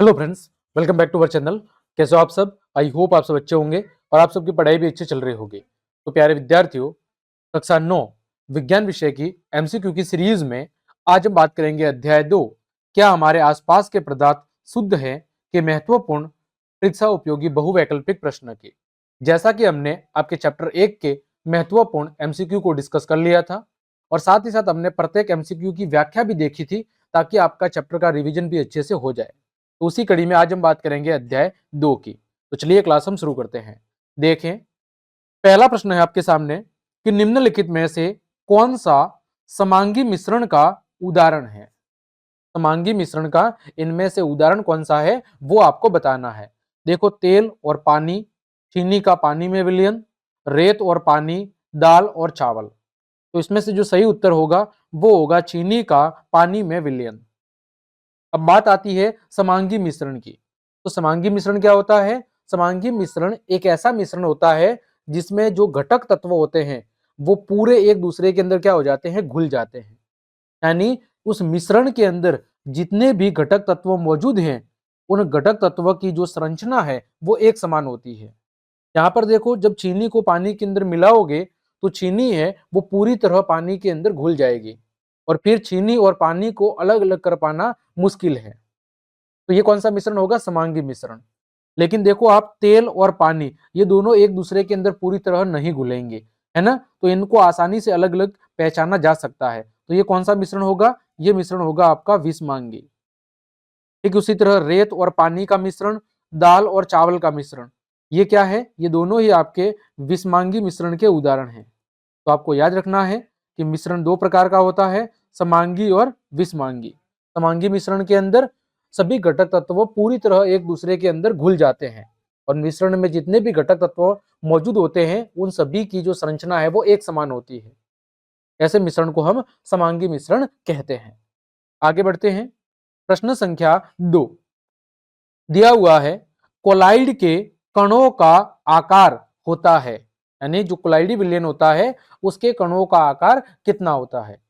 Hello friends, welcome back to our channel. कैसे हो आप सब? आई होप आप सब अच्छे होंगे और आप सबकी पढ़ाई भी अच्छी चल रही होगी। तो प्यारे विद्यार्थियों, कक्षा 9 विज्ञान विषय की एमसीक्यू की सीरीज में आज हम बात करेंगे अध्याय 2, क्या हमारे आसपास के पदार्थ शुद्ध हैं, के महत्वपूर्ण परीक्षा उपयोगी बहुवैकल्पिक प्रश्न की। जैसा कि हमने आपके चैप्टर 1 के महत्वपूर्ण एमसीक्यू को डिस्कस कर लिया था और साथ ही साथ हमने प्रत्येक एमसीक्यू की व्याख्या भी देखी थी, ताकि आपका चैप्टर का रिवीजन भी अच्छे से हो जाए। तो उसी कड़ी में आज हम बात करेंगे अध्याय 2 की। तो चलिए क्लास हम शुरू करते हैं। देखें, पहला प्रश्न है आपके सामने कि निम्नलिखित में से कौन सा समांगी मिश्रण का उदाहरण है। समांगी मिश्रण का इनमें से उदाहरण कौन सा है वो आपको बताना है। देखो, तेल और पानी, चीनी का पानी में विलयन, रेत और पानी, दाल और चावल। तो इसमें से जो सही उत्तर होगा वो होगा चीनी का पानी में विलयन। अब बात आती है समांगी मिश्रण की। तो समांगी मिश्रण क्या होता है? समांगी मिश्रण एक ऐसा मिश्रण होता है जिसमें जो घटक तत्व होते हैं वो पूरे एक दूसरे के अंदर क्या हो जाते हैं, घुल जाते हैं। यानी उस मिश्रण के अंदर जितने भी घटक तत्व मौजूद हैं, उन घटक तत्व की जो संरचना है वो एक समान होती है। यहाँ पर देखो, जब चीनी को पानी के अंदर मिलाओगे तो चीनी है वो पूरी तरह पानी के अंदर घुल जाएगी और फिर चीनी और पानी को अलग अलग कर पाना मुश्किल है। तो ये कौन सा मिश्रण होगा? समांगी मिश्रण। लेकिन देखो आप, तेल और पानी ये दोनों एक दूसरे के अंदर पूरी तरह नहीं घुलेंगे, है ना? तो इनको आसानी से अलग अलग पहचाना जा सकता है। तो ये कौन सा मिश्रण होगा? ये मिश्रण होगा आपका विषमांगी। ठीक उसी तरह रेत और पानी का मिश्रण, दाल और चावल का मिश्रण, ये क्या है? ये दोनों ही आपके विषमांगी मिश्रण के उदाहरण हैं। तो आपको याद रखना है कि मिश्रण दो प्रकार का होता है, समांगी और विषमांगी। समांगी मिश्रण के अंदर सभी घटक तत्व पूरी तरह एक दूसरे के अंदर घुल जाते हैं और मिश्रण में जितने भी घटक तत्व मौजूद होते हैं उन सभी की जो संरचना है वो एक समान होती है। ऐसे मिश्रण को हम समांगी मिश्रण कहते हैं। आगे बढ़ते हैं। प्रश्न संख्या 2 दिया हुआ है, कोलाइड के कणों का आकार होता है, यानी जो कोलाइडी विलयन होता है उसके कणों का आकार कितना होता है।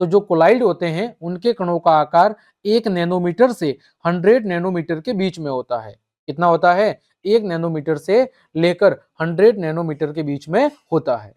तो जो कोलाइड होते हैं उनके कणों का आकार 1 नैनोमीटर से 100 नैनोमीटर के बीच में होता है। कितना होता है? 1 नैनोमीटर से लेकर 100 नैनोमीटर के बीच में होता है।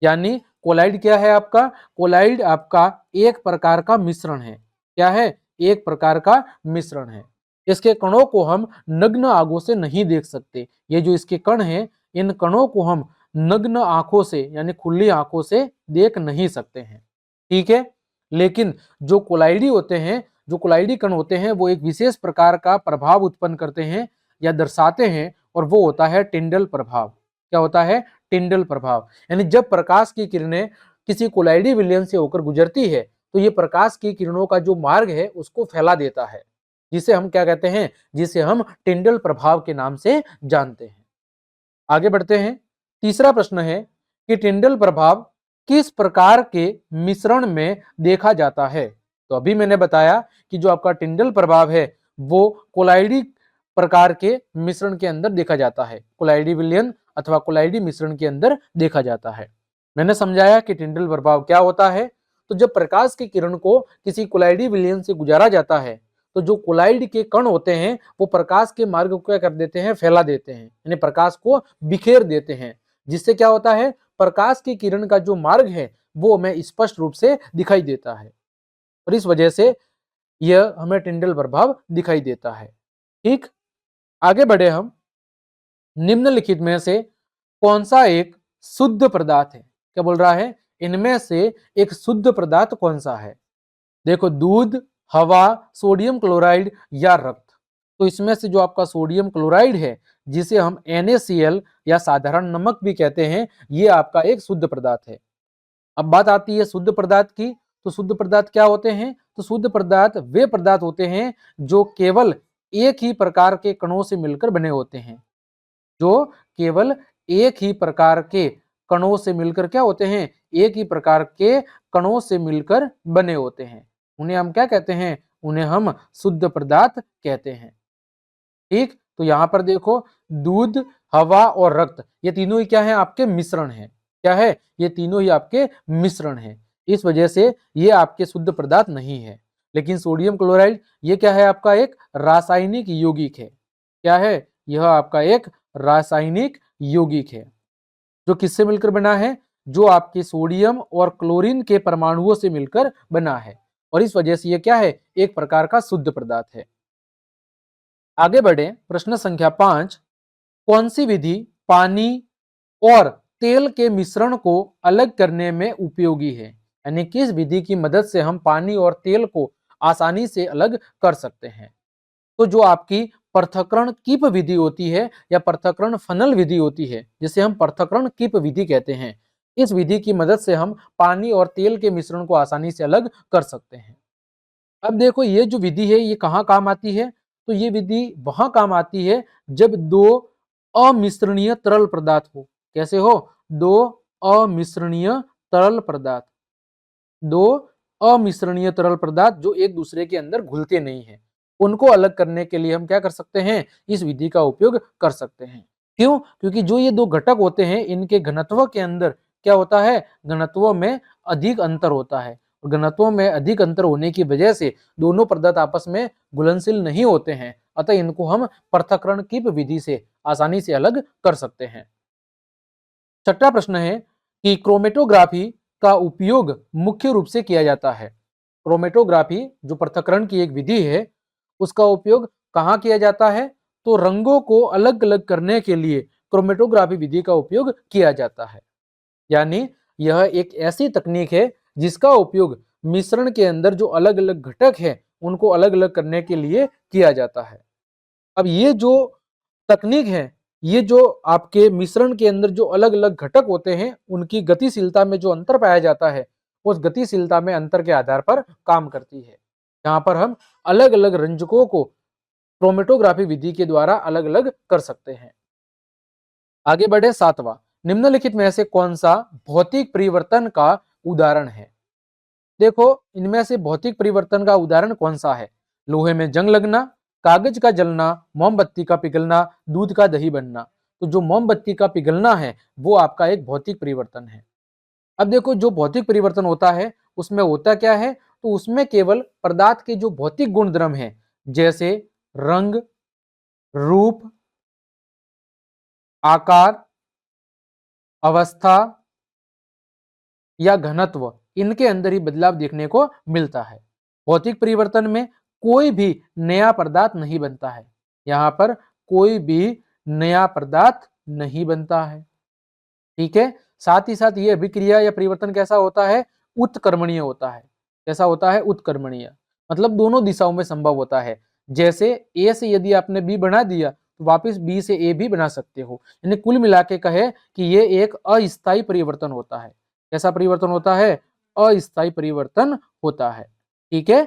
यानी कोलाइड क्या है आपका? कोलाइड आपका एक प्रकार का मिश्रण है। क्या है? एक प्रकार का मिश्रण है। इसके कणों को हम नग्न आंखों से नहीं देख सकते। ये जो इसके कण हैं, इन कणों को हम नग्न आंखों से यानी खुली आंखों से देख नहीं सकते हैं। ठीक है? लेकिन जो कोलाइडी होते हैं, जो कोलाइडी कण होते हैं, वो एक विशेष प्रकार का प्रभाव उत्पन्न करते हैं या दर्शाते हैं, और वो होता है टिंडल प्रभाव। क्या होता है? टिंडल प्रभाव। यानी जब प्रकाश की किरणें किसी कोलाइडी विलयन से होकर गुजरती है तो ये प्रकाश की किरणों का जो मार्ग है उसको फैला देता है, जिसे हम क्या कहते हैं? जिसे हम टिंडल प्रभाव के नाम से जानते हैं। आगे बढ़ते हैं। तीसरा प्रश्न है कि टिंडल प्रभाव किस प्रकार के मिश्रण में देखा जाता है। तो अभी मैंने बताया कि जो आपका टिंडल प्रभाव है वो कोलाइडी प्रकार के मिश्रण के अंदर देखा जाता है, कोलाइडी विलयन अथवा कोलाइडी मिश्रण के अंदर देखा जाता है। मैंने समझाया कि टिंडल प्रभाव क्या होता है। तो जब प्रकाश की किरण को किसी कोलाइडी विलयन से गुजारा जाता है तो जो कोलाइड के कण होते हैं वो प्रकाश के मार्ग को क्या कर देते हैं? फैला देते हैं, यानी प्रकाश को बिखेर देते हैं, जिससे क्या होता है? प्रकाश की किरण का जो मार्ग है वो हमें स्पष्ट रूप से दिखाई देता है और इस वजह से यह हमें टिंडल प्रभाव दिखाई देता है। ठीक, आगे बढ़े हम। निम्नलिखित में से कौन सा एक शुद्ध पदार्थ है? क्या बोल रहा है? इनमें से एक शुद्ध पदार्थ कौन सा है? देखो, दूध, हवा, सोडियम क्लोराइड या रक्त। तो इसमें से जो आपका सोडियम क्लोराइड है, जिसे हम NaCl या साधारण नमक भी कहते हैं, ये आपका एक शुद्ध पदार्थ है। अब बात आती है शुद्ध पदार्थ की। तो शुद्ध पदार्थ क्या होते हैं? तो शुद्ध पदार्थ वे पदार्थ होते हैं जो केवल एक ही प्रकार के कणों से मिलकर बने होते हैं। जो केवल एक ही प्रकार के कणों से मिलकर क्या होते हैं? एक ही प्रकार के कणों से मिलकर बने होते हैं। उन्हें हम क्या कहते हैं? उन्हें हम शुद्ध पदार्थ कहते हैं। ठीक, तो यहां पर देखो, दूध, हवा और रक्त ये तीनों ही क्या है? आपके मिश्रण है। क्या है? ये तीनों ही आपके मिश्रण है। इस वजह से ये आपके शुद्ध पदार्थ नहीं है। लेकिन सोडियम क्लोराइड ये क्या है, आपका एक रासायनिक यौगिक है। क्या है, यह आपका एक रासायनिक यौगिक है जो किससे मिलकर बना है, जो आपके सोडियम और क्लोरीन के परमाणुओं से मिलकर बना है, और इस वजह से यह क्या है, एक प्रकार का शुद्ध पदार्थ है। आगे बढ़े, प्रश्न संख्या 5, कौन सी विधि पानी और तेल के मिश्रण को अलग करने में उपयोगी है, यानी किस विधि की मदद से हम पानी और तेल को आसानी से अलग कर सकते हैं। तो जो आपकी पृथक्करण कीप विधि होती है या पृथक्करण फनल विधि होती है, जिसे हम पृथक्करण कीप विधि कहते हैं, इस विधि की मदद से हम पानी और तेल के मिश्रण को आसानी से अलग कर सकते हैं। अब देखो ये जो विधि है ये कहाँ काम आती है, तो ये विधि वहां काम आती है जब दो अमिश्रणीय तरल पदार्थ हो। कैसे हो, दो अमिश्रणीय तरल पदार्थ, दो अमिश्रणीय तरल पदार्थ जो एक दूसरे के अंदर घुलते नहीं है, उनको अलग करने के लिए हम क्या कर सकते हैं, इस विधि का उपयोग कर सकते हैं। क्यों, क्योंकि जो ये दो घटक होते हैं इनके घनत्व के अंदर क्या होता है, घनत्व में अधिक अंतर होता है, और घनत्व में अधिक अंतर होने की वजह से दोनों पदार्थ आपस में घुलनशील नहीं होते हैं, अतः इनको हम पृथक्करण की विधि से आसानी से अलग कर सकते हैं। छठा प्रश्न है कि क्रोमेटोग्राफी का उपयोग मुख्य रूप से किया जाता है। क्रोमेटोग्राफी जो पृथक्करण की एक विधि है, उसका उपयोग कहाँ किया जाता है, तो रंगों को अलग अलग करने के लिए क्रोमेटोग्राफी विधि का उपयोग किया जाता है। यानी यह एक ऐसी तकनीक है जिसका उपयोग मिश्रण के अंदर जो अलग अलग घटक है उनको अलग अलग करने के लिए किया जाता है। अब ये जो तकनीक है, ये जो आपके मिश्रण के अंदर जो अलग अलग घटक होते हैं उनकी गतिशीलता में जो अंतर पाया जाता है, उस गतिशीलता में अंतर के आधार पर काम करती है, जहां पर हम अलग अलग रंजकों को क्रोमेटोग्राफी विधि के द्वारा अलग अलग कर सकते हैं। आगे बढ़े, 7वां, निम्नलिखित में से कौन सा भौतिक परिवर्तन का उदाहरण है। देखो इनमें से भौतिक परिवर्तन का उदाहरण कौन सा है, लोहे में जंग लगना, कागज का जलना, मोमबत्ती का पिघलना, दूध का दही बनना। तो जो मोमबत्ती का पिघलना है वो आपका एक भौतिक परिवर्तन है। अब देखो जो भौतिक परिवर्तन होता है उसमें होता क्या है, तो उसमें केवल पदार्थ के जो भौतिक गुण धर्म है, जैसे रंग, रूप, आकार, अवस्था या घनत्व, इनके अंदर ही बदलाव देखने को मिलता है। भौतिक परिवर्तन में कोई भी नया पदार्थ नहीं बनता है, यहाँ पर कोई भी नया पदार्थ नहीं बनता है। ठीक है, साथ ही साथ ये अभिक्रिया या परिवर्तन कैसा होता है, उत्कर्मणीय होता है। कैसा होता है, उत्कर्मणीय, मतलब दोनों दिशाओं में संभव होता है। जैसे ए से यदि आपने बी बना दिया तो वापस बी से ए भी बना सकते हो। यानी कुल मिला के कहे कि ये एक अस्थायी परिवर्तन होता है। कैसा परिवर्तन होता है, अस्थायी परिवर्तन होता है। ठीक है,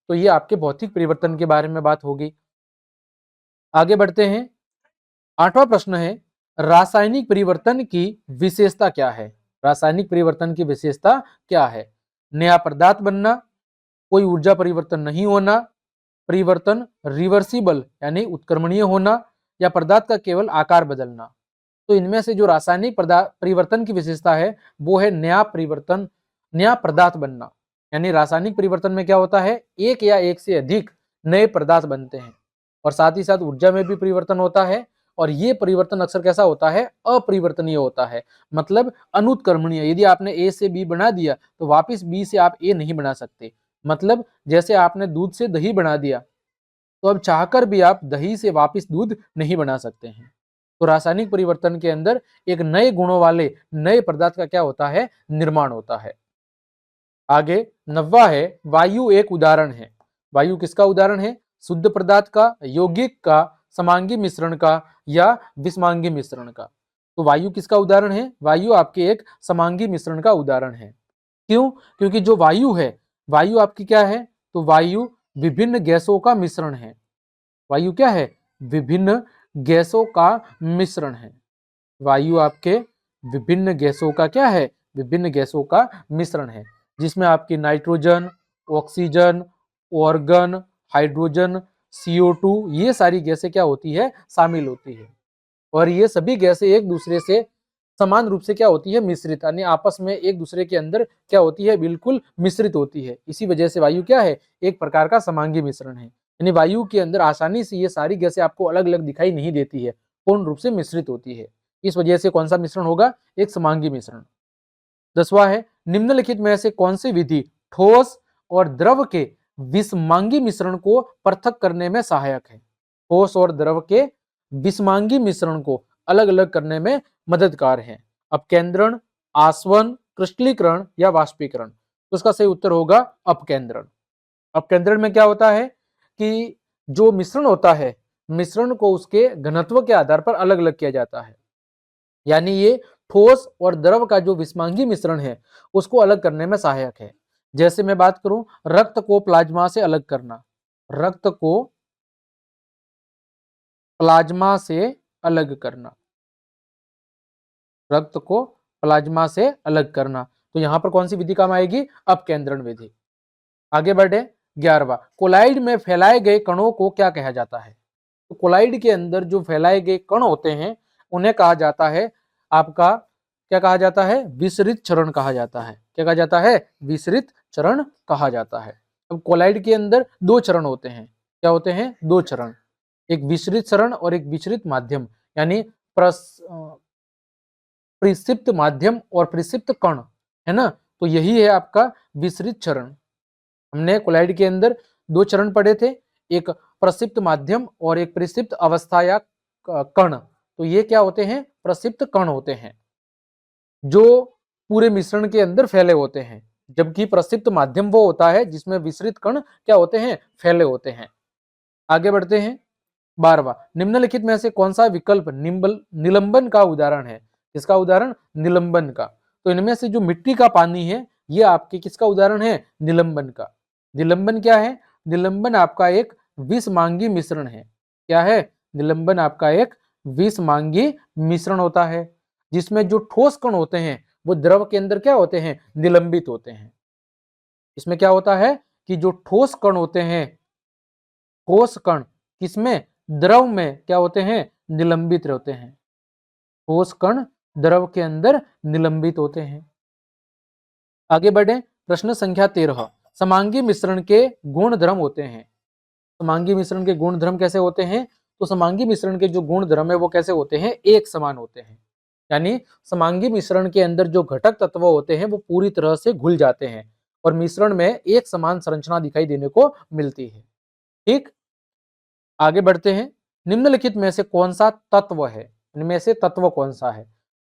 तो ये आपके भौतिक परिवर्तन के बारे में बात होगी। आगे बढ़ते हैं, 8वां प्रश्न है, रासायनिक परिवर्तन की विशेषता क्या है। रासायनिक परिवर्तन की विशेषता क्या है, नया पदार्थ बनना, कोई ऊर्जा परिवर्तन नहीं होना, परिवर्तन रिवर्सिबल यानी उत्क्रमणीय होना, या पदार्थ का केवल आकार बदलना। तो इनमें से जो रासायनिक परिवर्तन की विशेषता है वो है नया परिवर्तन, नया पदार्थ बनना। यानी रासायनिक परिवर्तन में क्या होता है, एक या एक से अधिक नए पदार्थ बनते हैं, और साथ ही साथ ऊर्जा में भी परिवर्तन होता है। और ये परिवर्तन अक्सर कैसा होता है, अपरिवर्तनीय होता है, मतलब अनुत्क्रमणीय। यदि आपने ए से बी बना दिया तो वापिस बी से आप ए नहीं बना सकते। मतलब जैसे आपने दूध से दही बना दिया तो अब चाहकर भी आप दही से वापिस दूध नहीं बना सकते हैं। तो रासायनिक परिवर्तन के अंदर एक नए गुणों वाले नए पदार्थ का क्या होता है, निर्माण होता है। आगे 9वां है, वायु एक उदाहरण है। वायु किसका उदाहरण है, शुद्ध पदार्थ का, यौगिक का, समांगी मिश्रण का या विषमांगी मिश्रण का। तो वायु किसका उदाहरण है, वायु आपके एक समांगी मिश्रण का उदाहरण है। क्यों, क्योंकि जो वायु है, वायु आपकी क्या है, तो वायु विभिन्न गैसों का मिश्रण है। वायु क्या है, विभिन्न गैसों का मिश्रण है। वायु आपके विभिन्न गैसों का क्या है, विभिन्न गैसों का मिश्रण है, जिसमें आपकी nitrogen, oxygen, organ, hydrogen, CO2 ये सारी गैसें क्या होती है, शामिल होती है। और ये सभी गैसें एक दूसरे से समान रूप से क्या होती है, मिश्रित, यानी आपस में एक दूसरे के अंदर क्या होती है, बिल्कुल मिश्रित होती है। इसी वजह से वायु क्या है, एक प्रकार का समांगी मिश्रण है। यानी वायु के अंदर आसानी से ये सारी गैसें आपको अलग अलग दिखाई नहीं देती है, पूर्ण रूप से मिश्रित होती है। इस वजह से कौन सा मिश्रण होगा, एक समांगी मिश्रण। 10वां है, निम्नलिखित में से कौन सी विधि ठोस और द्रव के विषमांगी मिश्रण को पृथक करने में सहायक है। ठोस और द्रव के विषमांगी मिश्रण को अलग अलग करने में मददगार है। अपकेंद्रण, आसवन, क्रिस्टलीकरण या वाष्पीकरण। तो इसका सही उत्तर होगा अपकेंद्रण। अपकेंद्रण में क्या होता है कि जो मिश्रण होता है, मिश्रण को उसके घनत्व के आधार पर अलग अलग किया जाता है। यानी ये ठोस और द्रव का जो विषमांगी मिश्रण है उसको अलग करने में सहायक है। जैसे मैं बात करूं, रक्त को प्लाज्मा से अलग करना, रक्त को प्लाज्मा से अलग करना, रक्त को प्लाज्मा से अलग करना, तो यहां पर कौन सी विधि काम आएगी, अपकेंद्रण विधि। आगे बढ़े, 11वां, कोलाइड में फैलाए गए कणों को क्या कहा जाता है। तो कोलाइड के अंदर जो फैलाए गए कण होते हैं उन्हें कहा जाता है आपका, क्या कहा जाता है, विसरित चरण कहा जाता है। क्या कहा जाता है, विसरित चरण कहा जाता है। अब कोलाइड के अंदर दो चरण होते हैं, क्या होते हैं, दो चरण, एक विसरित चरण और एक विसरित माध्यम, यानी प्रक्षिप्त माध्यम और प्रक्षिप्त कण, है ना। तो यही है आपका विसरित चरण। हमने कोलाइड के अंदर दो चरण पढ़े थे, एक प्रक्षिप्त माध्यम और एक प्रक्षिप्त अवस्था या कण। तो ये क्या होते हैं, प्रक्षिप्त कण होते हैं जो पूरे मिश्रण के अंदर फैले होते हैं, जबकि प्रक्षिप्त माध्यम वो होता है जिसमें विसरित कण क्या होते हैं, फैले होते हैं। आगे बढ़ते हैं, 12वां, निम्नलिखित में से कौन सा विकल्प निलंबन का उदाहरण है। किसका उदाहरण, निलंबन का। तो इनमें से जो मिट्टी का पानी है ये आपके किसका उदाहरण है, निलंबन का। निलंबन क्या है, निलंबन आपका एक विषमांगी मिश्रण है। क्या है, निलंबन आपका एक विषमांगी मिश्रण होता है जिसमें जो ठोस कण होते हैं वो द्रव के अंदर क्या होते हैं, निलंबित होते हैं। इसमें क्या होता है कि जो ठोस कण होते हैं, ठोस कण किसमें, द्रव में क्या होते हैं, निलंबित रहते हैं। ठोस कण द्रव के अंदर निलंबित होते हैं। आगे बढ़े, प्रश्न संख्या 13, समांगी मिश्रण के गुण धर्म होते हैं। समांगी मिश्रण के गुण धर्म कैसे होते हैं, तो समांगी मिश्रण के जो गुण धर्म है वो कैसे होते हैं, एक समान होते हैं। यानी समांगी मिश्रण के अंदर जो घटक तत्व होते हैं वो पूरी तरह से घुल जाते हैं और मिश्रण में एक समान संरचना दिखाई देने को मिलती है। ठीक, आगे बढ़ते हैं, निम्नलिखित में से कौन सा तत्व है, इनमें से तत्व कौन सा है।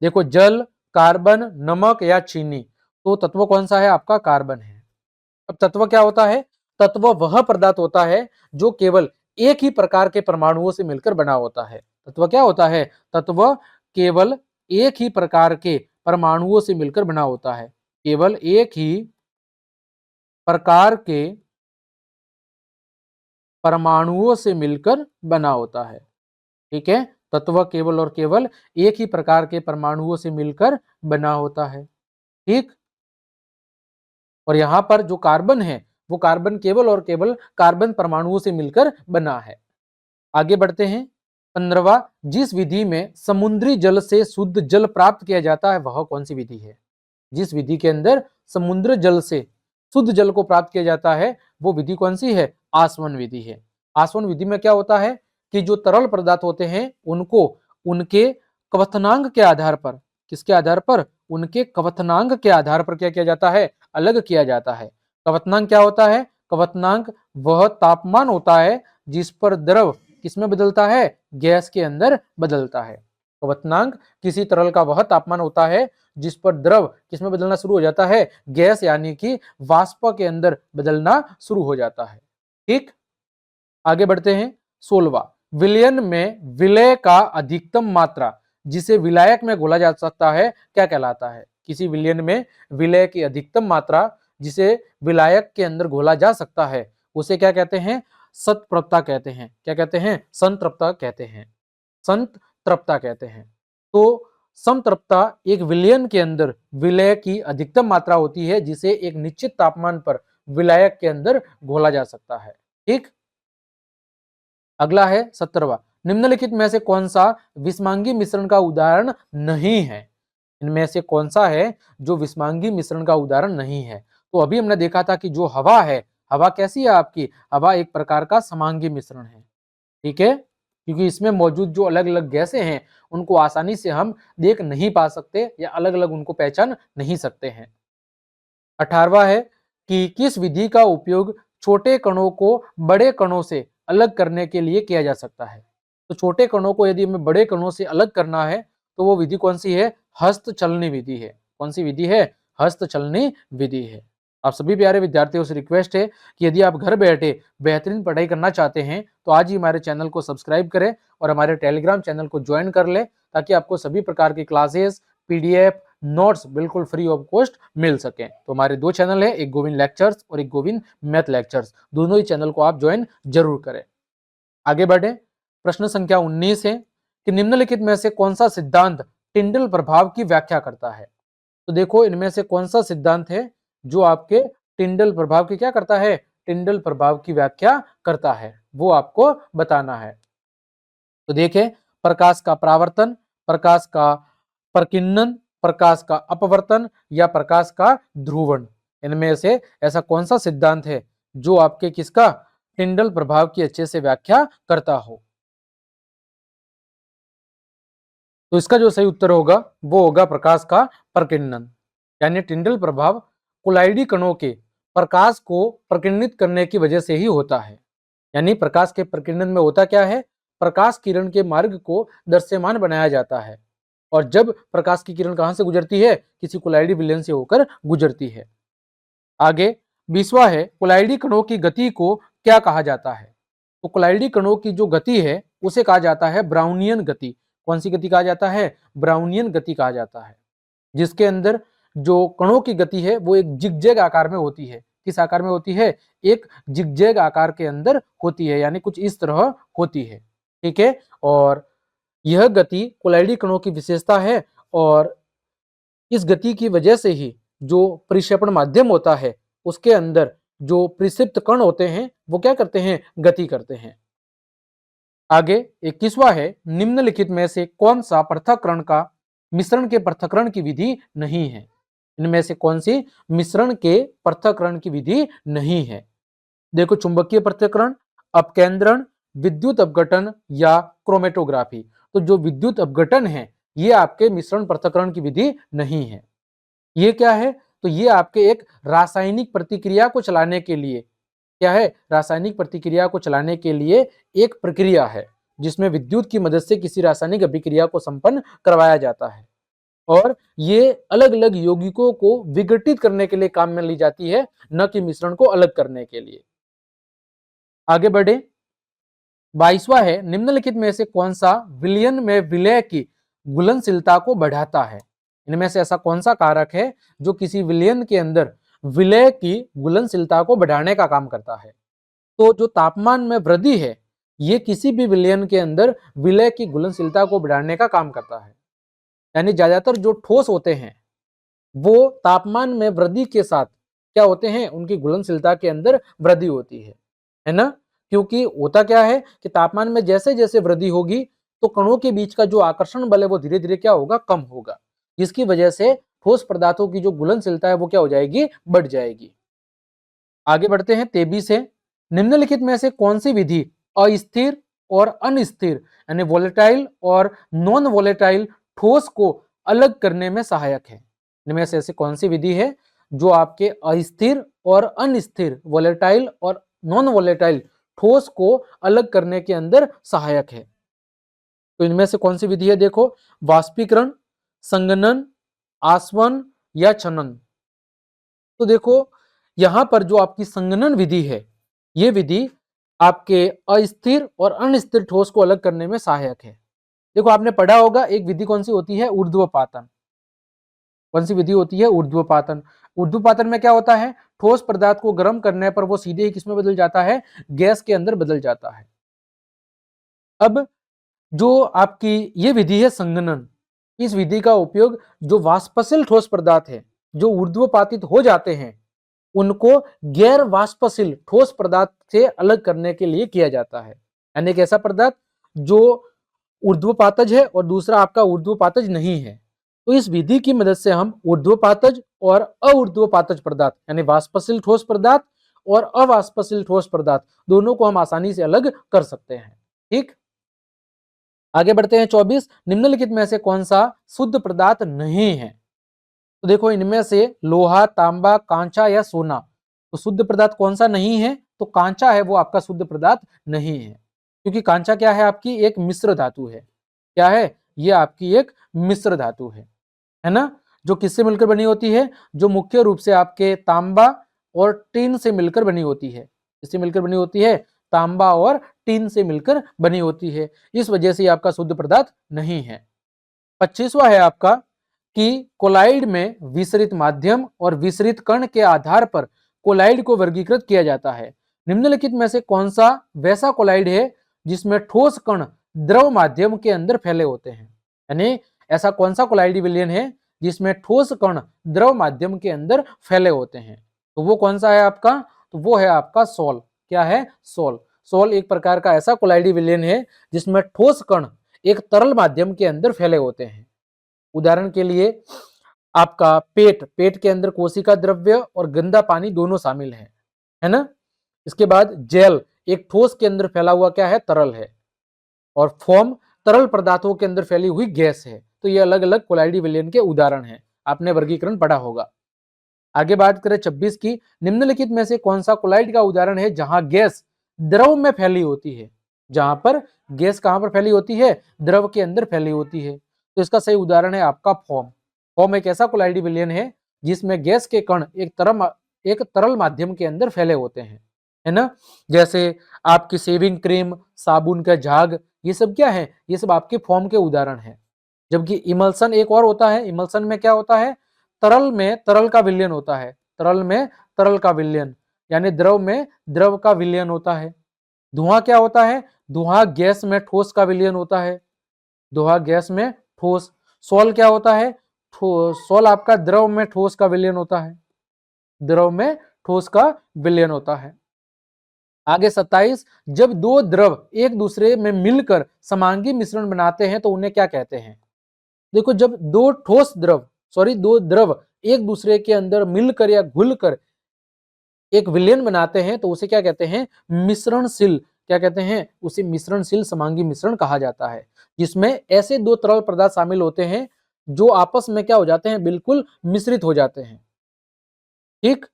देखो, जल, कार्बन, नमक या चीनी। तो तत्व कौन सा है, आपका कार्बन है। अब तत्व क्या होता है, तत्व वह पदार्थ होता है जो केवल एक ही प्रकार के परमाणुओं से मिलकर बना होता है। तत्व क्या होता है, तत्व केवल एक ही प्रकार के परमाणुओं से मिलकर बना होता है, केवल एक ही प्रकार के परमाणुओं से मिलकर बना होता है। ठीक है, तत्व केवल और केवल एक ही प्रकार के परमाणुओं से मिलकर बना होता है। ठीक, और यहां पर जो कार्बन है वो कार्बन केवल और केवल कार्बन परमाणुओं से मिलकर बना है। आगे बढ़ते हैं, 15वां, जिस विधि में समुद्री जल से शुद्ध जल प्राप्त किया जाता है वह कौन सी विधि है। जिस विधि के अंदर समुद्र जल से शुद्ध जल को प्राप्त किया जाता है वो विधि कौन सी है, आसवन विधि है। आसवन विधि में क्या होता है कि जो तरल पदार्थ होते हैं उनको उनके क्वथनांक के आधार पर, किसके आधार पर, उनके क्वथनांक के आधार पर क्या किया जाता है, अलग किया जाता है। क्वथनांक क्या होता है, क्वथनांक वह तापमान होता है जिस पर द्रव किसमें बदलता है, गैस के अंदर बदलता है। क्वथनांक किसी तरल का वह तापमान होता है जिस पर द्रव किसमें बदलना शुरू हो जाता है, गैस यानी कि वाष्प के अंदर बदलना शुरू हो जाता है। ठीक, आगे बढ़ते हैं, 16वां, विलयन में विलय का अधिकतम मात्रा जिसे विलायक में घोला जा सकता है क्या कहलाता है। किसी विलयन में विलय की अधिकतम मात्रा जिसे विलायक के अंदर घोला जा सकता है उसे क्या कहते हैं, संतृप्तता कहते हैं। क्या कहते हैं, संतृप्तता कहते हैं, संतृप्तता कहते हैं। तो संतृप्तता एक विलयन के अंदर विलय की अधिकतम मात्रा होती है जिसे एक निश्चित तापमान पर विलायक के अंदर घोला जा सकता है। ठीक, अगला है 17वां, निम्नलिखित में से कौन सा विषमांगी मिश्रण का उदाहरण नहीं है। इनमें से कौन सा है जो विषमांगी मिश्रण का उदाहरण नहीं है? तो अभी हमने देखा था कि जो हवा है, हवा कैसी है आपकी? हवा एक प्रकार का समांगी मिश्रण है, ठीक है, क्योंकि इसमें मौजूद जो अलग अलग गैसें हैं उनको आसानी से हम देख नहीं पा सकते या अलग अलग उनको पहचान नहीं सकते हैं। 18वां है कि किस विधि का उपयोग छोटे कणों को बड़े कणों से अलग करने के लिए किया जा सकता है? तो छोटे कणों को यदि हमें बड़े कणों से अलग करना है तो वो विधि कौन सी है? हस्तचलनी विधि है। कौन सी विधि है? हस्तचलनी विधि है। आप सभी प्यारे विद्यार्थियों से रिक्वेस्ट है कि यदि आप घर बैठे बेहतरीन पढ़ाई करना चाहते हैं तो आज ही हमारे चैनल को सब्सक्राइब करें और हमारे टेलीग्राम चैनल को ज्वाइन कर लें, ताकि आपको सभी प्रकार की क्लासेस, पीडीएफ, नोट्स बिल्कुल फ्री ऑफ कॉस्ट मिल सके। तो हमारे दो चैनल है, एक गोविंद लेक्चर्स और एक गोविंद मैथ लेक्चर्स, दोनों ही चैनल को आप ज्वाइन जरूर करें। आगे बढ़े, प्रश्न संख्या 19 है कि निम्नलिखित में से कौन सा सिद्धांत टिंडल प्रभाव की व्याख्या करता है? तो देखो इनमें से कौन सा सिद्धांत है जो आपके टिंडल प्रभाव की क्या करता है? टिंडल प्रभाव की व्याख्या करता है, वो आपको बताना है। तो देखें, प्रकाश का परावर्तन, प्रकाश का प्रकीर्णन, प्रकाश का अपवर्तन या प्रकाश का ध्रुवण, इनमें से ऐसा कौन सा सिद्धांत है जो आपके किसका? टिंडल प्रभाव की अच्छे से व्याख्या करता हो? तो इसका जो सही उत्तर होगा वो होगा प्रकाश का प्रकीर्णन। यानी टिंडल प्रभाव कोलाइडी कणों के प्रकाश को प्रकीर्णित करने की वजह से ही होता है। यानी प्रकाश के प्रकीर्णन में होता क्या है? प्रकाश किरण के मार्ग को दृश्यमान बनाया जाता है, और जब प्रकाश की किरण कहां से गुजरती है? किसी कोलाइडी विलयन से होकर गुजरती है। आगे 20वां है, कोलाइडी कणों की गति को क्या कहा जाता है? तो कोलाइडी कणों की जो गति है उसे कहा जाता है ब्राउनियन गति। कौन सी गति कहा जाता है? ब्राउनियन गति कहा जाता है, जिसके अंदर जो कणों की गति है वो एक जिगजैग आकार में होती है। किस आकार में होती है? एक जिगजैग आकार के अंदर होती है, यानी कुछ इस तरह होती है, ठीक है। और यह गति कोलाइडी कणों की विशेषता है, और इस गति की वजह से ही जो परिक्षेपण माध्यम होता है उसके अंदर जो परिक्षिप्त कण होते हैं वो क्या करते हैं? गति करते हैं। आगे 21वां है, निम्नलिखित में से कौन सा पृथक्करण का मिश्रण के पृथक्करण की विधि नहीं है? इनमें से कौन सी मिश्रण के पृथक्करण की विधि नहीं है? देखो, चुंबकीय पृथक्करण, अपकेंद्रण, विद्युत अपघटन या क्रोमेटोग्राफी। तो जो विद्युत अपघटन है ये आपके मिश्रण पृथक्करण की विधि नहीं है। ये क्या है? तो ये आपके एक रासायनिक प्रतिक्रिया को चलाने के लिए क्या है? रासायनिक प्रतिक्रिया को चलाने के लिए एक प्रक्रिया है जिसमें विद्युत की मदद से किसी रासायनिक अभिक्रिया को संपन्न करवाया जाता है, और ये अलग अलग यौगिकों को विघटित करने के लिए काम में ली जाती है, न कि मिश्रण को अलग करने के लिए। आगे बढ़े, 22वां है, निम्नलिखित में से कौन सा विलयन में विलय की घुलनशीलता को बढ़ाता है? इनमें से ऐसा कौन सा कारक है जो किसी विलयन के अंदर विलय की घुलनशीलता को बढ़ाने का काम करता है? तो जो तापमान में वृद्धि है ये किसी भी विलयन के अंदर विलय की घुलनशीलता को बढ़ाने का काम करता है। यानी ज्यादातर जो ठोस होते हैं वो तापमान में वृद्धि के साथ क्या होते हैं? उनकी घुलनशीलता के अंदर वृद्धि होती है ना? क्योंकि होता क्या है कि तापमान में जैसे जैसे वृद्धि होगी तो कणों के बीच का जो आकर्षण बल है वो धीरे धीरे क्या होगा? कम होगा, जिसकी वजह से ठोस पदार्थों की जो घुलनशीलता है वो क्या हो जाएगी? बढ़ जाएगी। आगे बढ़ते हैं, 23 है, निम्नलिखित में से कौन सी विधि अस्थिर और अनस्थिर यानी वोलेटाइल और नॉन वोलेटाइल ठोस को अलग करने में सहायक है? इनमें से ऐसी कौन सी विधि है जो आपके अस्थिर और अनस्थिर, वोलेटाइल और नॉन वोलेटाइल ठोस को अलग करने के अंदर सहायक है? तो इनमें से कौन सी विधि है? देखो, वाष्पीकरण, संघनन, आसवन या छनन। तो देखो, यहां पर जो आपकी संघनन विधि है ये विधि आपके अस्थिर और अनस्थिर ठोस को अलग करने में सहायक है। देखो, आपने पढ़ा होगा एक विधि कौन सी होती है? ऊर्ध्वपातन। कौन सी विधि होती है? ऊर्ध्वपातन। ऊर्ध्वपातन में क्या होता है? ठोस पदार्थ को गर्म करने पर वो सीधे ही किसमें बदल जाता है? गैस के अंदर बदल जाता है। अब जो आपकी ये विधि है संघनन, इस विधि का उपयोग जो वाष्पशील ठोस पदार्थ है जो ऊर्ध्वपातित हो जाते हैं उनको गैर वाष्पशील ठोस पदार्थ से अलग करने के लिए किया जाता है। यानी एक ऐसा पदार्थ जो ऊर्ध्वपातज है और दूसरा आपका ऊर्ध्वपातज नहीं है, तो इस विधि की मदद से हम ऊर्ध्वपातज और अऊर्ध्वपातज पदार्थ यानी वाष्पशील ठोस पदार्थ और अवाष्पशील ठोस पदार्थ दोनों को हम आसानी से अलग कर सकते हैं। ठीक, आगे बढ़ते हैं। 24, निम्नलिखित में से कौन सा शुद्ध पदार्थ नहीं है? तो देखो इनमें से लोहा, तांबा, कांचा या सोना, तो शुद्ध पदार्थ कौन सा नहीं है? तो कांचा है वो आपका शुद्ध पदार्थ नहीं है, क्योंकि कांचा क्या है? आपकी एक मिश्र धातु है। क्या है? ये आपकी एक मिश्र धातु है ना, जो किससे मिलकर बनी होती है? जो मुख्य रूप से आपके तांबा और टीन से मिलकर बनी होती है। किससे मिलकर बनी होती है? तांबा और टीन से मिलकर बनी होती है। इस वजह से ये आपका शुद्ध पदार्थ नहीं है। 25वां है आपका कि कोलाइड में विसरित माध्यम और विसरित कण के आधार पर कोलाइड को वर्गीकृत किया जाता है। निम्नलिखित में से कौन सा वैसा कोलाइड है जिसमें ठोस कण द्रव माध्यम के अंदर फैले होते हैं? यानी ऐसा कौन सा कोलाइडी विलयन है जिसमें ठोस कण द्रव माध्यम के अंदर फैले होते हैं? तो वो कौन सा है आपका? तो वो है आपका सोल। क्या है? सोल। सोल एक प्रकार का ऐसा कोलाइडी विलयन है जिसमें ठोस कण एक तरल माध्यम के अंदर फैले होते हैं। उदाहरण के लिए आपका पेट, पेट के अंदर कोशिका द्रव्य और गंदा पानी दोनों शामिल है ना। इसके बाद जेल एक ठोस के अंदर फैला हुआ क्या है? तरल है। और फोम तरल पदार्थों के अंदर फैली हुई गैस है। तो ये अलग अलग कोलाइडी विलयन के उदाहरण हैं, आपने वर्गीकरण पढ़ा होगा। आगे बात करें 26 की, निम्नलिखित में से कौन सा कोलाइड का उदाहरण है जहां गैस द्रव में फैली होती है? जहां पर गैस कहां पर फैली होती है? द्रव के अंदर फैली होती है। तो इसका सही उदाहरण है आपका फोम। फोम एक ऐसा कोलाइडी विलयन है जिसमें गैस के कण एक तरल माध्यम के अंदर फैले होते हैं, है ना। जैसे आपकी शेविंग क्रीम, साबुन का झाग, ये सब क्या है? ये सब आपके फोम के उदाहरण है। जबकि इमल्सन एक और होता है। इमल्सन में क्या होता है? तरल में तरल का विलयन होता है। तरल में तरल का विलयन, यानी द्रव में द्रव का विलयन होता है। धुआं क्या होता है? धुआं गैस में ठोस का विलयन होता है। धुआं गैस में ठोस। सोल क्या होता है? सोल आपका द्रव में ठोस का विलयन होता है। द्रव में ठोस का विलयन होता है। आगे 27, जब दो द्रव एक दूसरे में मिलकर समांगी मिश्रण बनाते हैं तो उन्हें क्या कहते हैं? देखो जब दो द्रव एक दूसरे के अंदर मिलकर या घुलकर एक विलयन बनाते हैं तो उसे क्या कहते हैं? मिश्रणशील। क्या कहते हैं? उसे मिश्रणशील समांगी मिश्रण कहा जाता है, जिसमें ऐसे दो तरल पदार्थ शामिल होते हैं जो आपस में क्या हो जाते हैं? बिल्कुल मिश्रित हो जाते हैं। ठीक,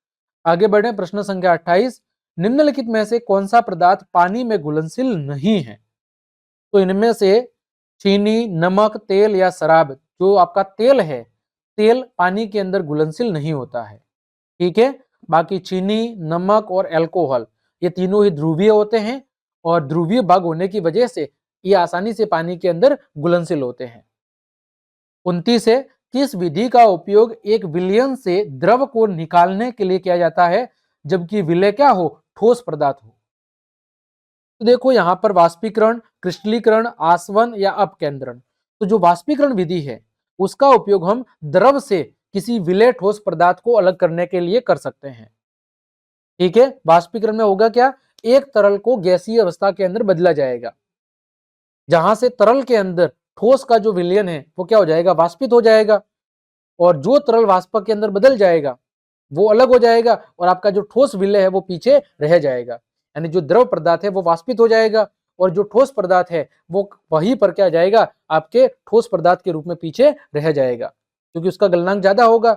आगे बढ़े। प्रश्न संख्या 28, निम्नलिखित में से कौन सा पदार्थ पानी में घुलनशील नहीं है? तो इनमें से चीनी, नमक, तेल या शराब। जो आपका तेल है, तेल पानी के अंदर घुलनशील नहीं होता है। ठीक है, बाकी चीनी, नमक और अल्कोहल ये तीनों ही ध्रुवीय होते हैं और ध्रुवीय भाग होने की वजह से ये आसानी से पानी के अंदर घुलनशील होते हैं। 29 है, किस विधि का उपयोग एक विलयन से द्रव को निकालने के लिए किया जाता है जबकि विलय क्या हो? ठोस पदार्थ हो? तो देखो यहां पर वाष्पीकरण, क्रिस्टलीकरण, आसवन या अपकेंद्रण। तो जो वाष्पीकरण विधि है उसका उपयोग हम द्रव से किसी विलय ठोस पदार्थ को अलग करने के लिए कर सकते हैं। ठीक है, वाष्पीकरण में होगा क्या? एक तरल को गैसीय अवस्था के अंदर बदला जाएगा, जहां से तरल के अंदर ठोस का जो विलयन है वो क्या हो जाएगा? वाष्पित हो जाएगा। और जो तरल वाष्प के अंदर बदल जाएगा वो अलग हो जाएगा और आपका जो ठोस विलय है वो पीछे रह जाएगा। यानी जो द्रव पदार्थ है वो वाष्पित हो जाएगा और जो ठोस पदार्थ है वो वहीं पर क्या जाएगा? आपके ठोस पदार्थ के रूप में पीछे रह जाएगा, क्योंकि उसका गलनांक ज्यादा होगा।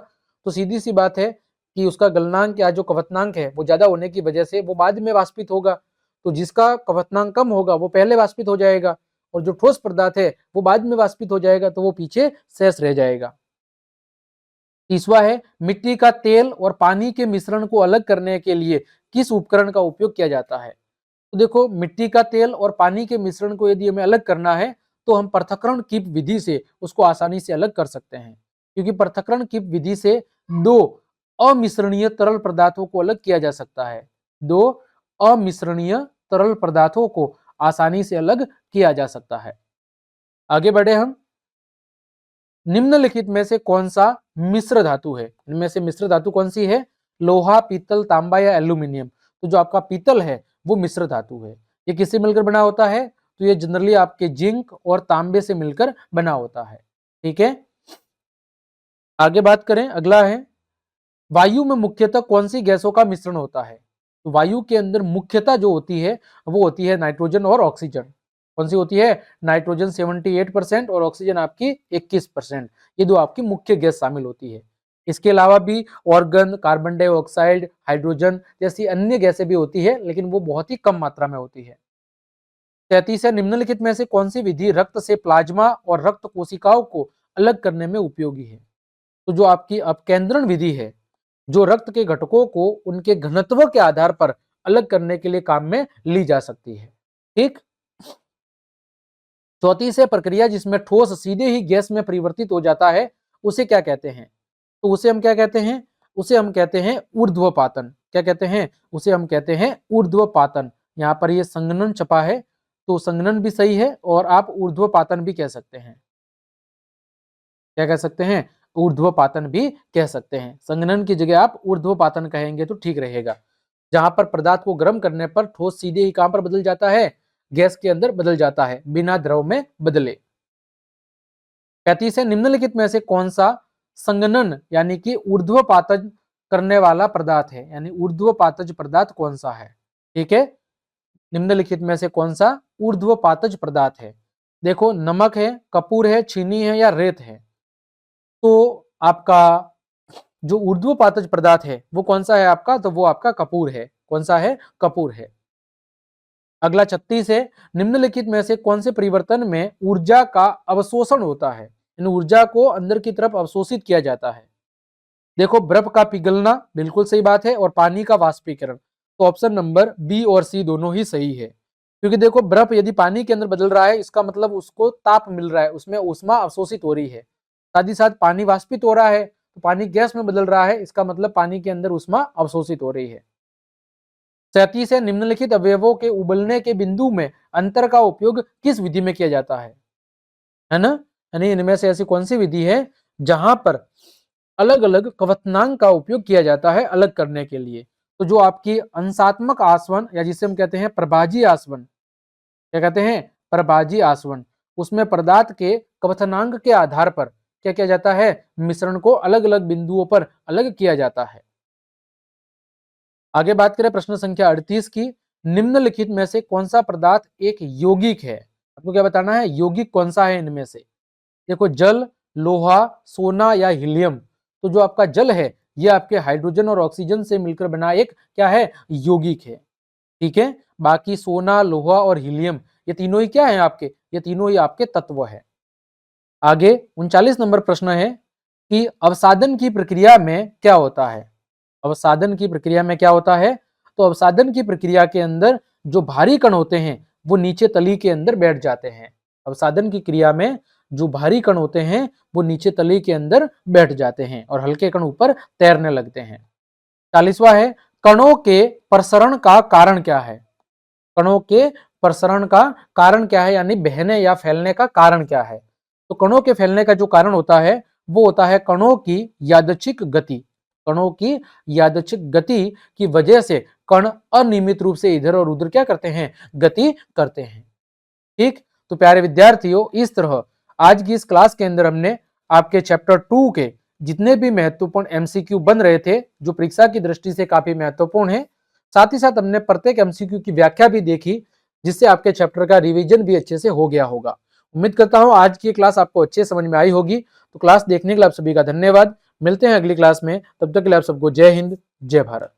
तो सीधी सी बात है कि उसका गलनांक या जो कवथनांक है वो ज्यादा होने की वजह से वो बाद में वाष्पित होगा। तो जिसका कवथनांक कम होगा वो पहले वाष्पित हो जाएगा और जो ठोस पदार्थ है वो बाद में वाष्पित हो जाएगा, तो वो पीछे शेष रह जाएगा। 30वां है, मिट्टी का तेल और पानी के मिश्रण को अलग करने के लिए किस उपकरण का उपयोग किया जाता है? तो देखो मिट्टी का तेल और पानी के मिश्रण को यदि हमें अलग करना है तो हम पृथक्करण कीप विधि से उसको आसानी से अलग कर सकते हैं, क्योंकि पृथक्करण कीप विधि से दो अमिश्रणीय तरल पदार्थों को अलग किया जा सकता है। दो अमिश्रणीय तरल पदार्थों को आसानी से अलग किया जा सकता है। आगे बढ़े हम। निम्नलिखित में से कौन सा मिश्र धातु है? इनमें से मिश्र धातु कौन सी है? लोहा, पीतल, तांबा या एल्यूमिनियम। तो जो आपका पीतल है वो मिश्र धातु है। ये किससे मिलकर बना होता है? तो ये जनरली आपके जिंक और तांबे से मिलकर बना होता है। ठीक है, आगे बात करें, अगला है वायु में मुख्यतः कौन सी गैसों का मिश्रण होता है। तो वायु के अंदर मुख्यतः जो होती है वो होती है नाइट्रोजन और ऑक्सीजन। कौन सी होती है? नाइट्रोजन 78% और ऑक्सीजन आपकी 21%। ये दो आपकी मुख्य गैस शामिल होती है। इसके अलावा भी ऑर्गन, कार्बन डाइऑक्साइड, हाइड्रोजन जैसी अन्य गैसें भी होती है, लेकिन वो बहुत ही कम मात्रा में होती है। 33 है, निम्नलिखित में से कौन सी विधि रक्त से प्लाज्मा और रक्त कोशिकाओं को अलग करने में उपयोगी है। तो जो आपकी अपकेंद्रण विधि है, जो रक्त के घटकों को उनके घनत्व के आधार पर अलग करने के लिए काम में ली जा सकती है। ठीक। चौथी से प्रक्रिया जिसमें ठोस सीधे ही गैस में परिवर्तित हो जाता है, उसे क्या कहते हैं? तो उसे हम क्या कहते हैं? उसे हम कहते हैं ऊर्ध्वपातन। क्या कहते हैं? उसे हम कहते हैं ऊर्ध्वपातन। यहाँ पर ये संघनन छपा है, तो संघनन भी सही है और आप ऊर्ध्वपातन भी कह सकते हैं। क्या कह सकते हैं? ऊर्ध्वपातन भी कह सकते हैं। संघनन की जगह आप ऊर्ध्वपातन कहेंगे तो ठीक रहेगा। जहां पर पदार्थ को गर्म करने पर ठोस सीधे ही कहां पर बदल जाता है? गैस के अंदर बदल जाता है, बिना द्रव में बदले। 35 है, निम्नलिखित में से कौन सा संघनन यानी कि ऊर्ध्वपातज करने वाला पदार्थ है, यानी ऊर्ध्वपातज पदार्थ कौन सा है? ठीक है, निम्नलिखित में से कौन सा ऊर्ध्वपातज पदार्थ है? देखो, नमक है, कपूर है, चीनी है या रेत है। तो आपका जो ऊर्ध्वपातज पदार्थ है वो कौन सा है आपका? तो वो आपका कपूर है। कौन सा है? कपूर है। अगला 36 है, निम्नलिखित में से कौन से परिवर्तन में ऊर्जा का अवशोषण होता है, इन ऊर्जा को अंदर की तरफ अवशोषित किया जाता है। देखो, बर्फ का पिघलना बिल्कुल सही बात है और पानी का वाष्पीकरण। तो ऑप्शन नंबर बी और सी दोनों ही सही है, क्योंकि देखो बर्फ यदि पानी के अंदर बदल रहा है, इसका मतलब उसको ताप मिल रहा है, उसमें ऊष्मा अवशोषित हो रही है। साथ ही साथ पानी वाष्पित हो रहा है, तो पानी गैस में बदल रहा है, इसका मतलब पानी के अंदर ऊष्मा अवशोषित हो रही है। 37 है, निम्नलिखित अवयवों के उबलने के बिंदु में अंतर का उपयोग किस विधि में किया जाता है ना? यानी इनमें से ऐसी कौन सी विधि है जहां पर अलग अलग क्वथनांक का उपयोग किया जाता है अलग करने के लिए? तो जो आपकी अंशात्मक आसवन या जिसे हम कहते हैं प्रभाजी आसवन, क्या कहते हैं? प्रभाजी आसवन, उसमें पदार्थ के क्वथनांक के आधार पर क्या किया जाता है? मिश्रण को अलग अलग बिंदुओं पर अलग किया जाता है। आगे बात करें प्रश्न संख्या 38 की, निम्नलिखित में से कौन सा पदार्थ एक यौगिक है? आपको क्या बताना है? यौगिक कौन सा है इनमें से? देखो, जल, लोहा, सोना या हीलियम। तो जो आपका जल है ये आपके हाइड्रोजन और ऑक्सीजन से मिलकर बना एक क्या है? यौगिक है। ठीक है, बाकी सोना, लोहा और हीलियम ये तीनों ही क्या है आपके? ये तीनों ही आपके तत्व है। आगे 39 नंबर प्रश्न है कि अवसादन की प्रक्रिया में क्या होता है? अवसादन की प्रक्रिया में क्या होता है? तो अवसादन की प्रक्रिया के अंदर जो भारी कण होते हैं वो नीचे तली के अंदर बैठ जाते हैं। अवसादन की क्रिया में जो भारी कण होते हैं वो नीचे तली के अंदर बैठ जाते हैं और हल्के कण ऊपर तैरने लगते हैं। 40वां है, कणों के प्रसरण का कारण क्या है? कणों के प्रसरण का कारण क्या है, यानी बहने या फैलने का कारण क्या है? तो कणों के फैलने का जो कारण होता है वो होता है कणों की यादृच्छिक गति। कणों की यादृच्छिक गति की वजह से कण अनियमित रूप से इधर और उधर क्या करते हैं? गति करते हैं। ठीक, तो प्यारे विद्यार्थियों, इस तरह आज की इस क्लास के अंदर हमने आपके चैप्टर 2 के जितने भी महत्वपूर्ण एमसीक्यू बन रहे थे, जो परीक्षा की दृष्टि से काफी महत्वपूर्ण है, साथ ही साथ हमने प्रत्येक एमसीक्यू की व्याख्या भी देखी, जिससे आपके चैप्टर का रिवीजन भी अच्छे से हो गया होगा। उम्मीद करता हूं आज की क्लास आपको अच्छे समझ में आई होगी। तो क्लास देखने के लिए आप सभी का धन्यवाद। मिलते हैं अगली क्लास में, तब तक के लिए आप सबको जय हिंद, जय भारत।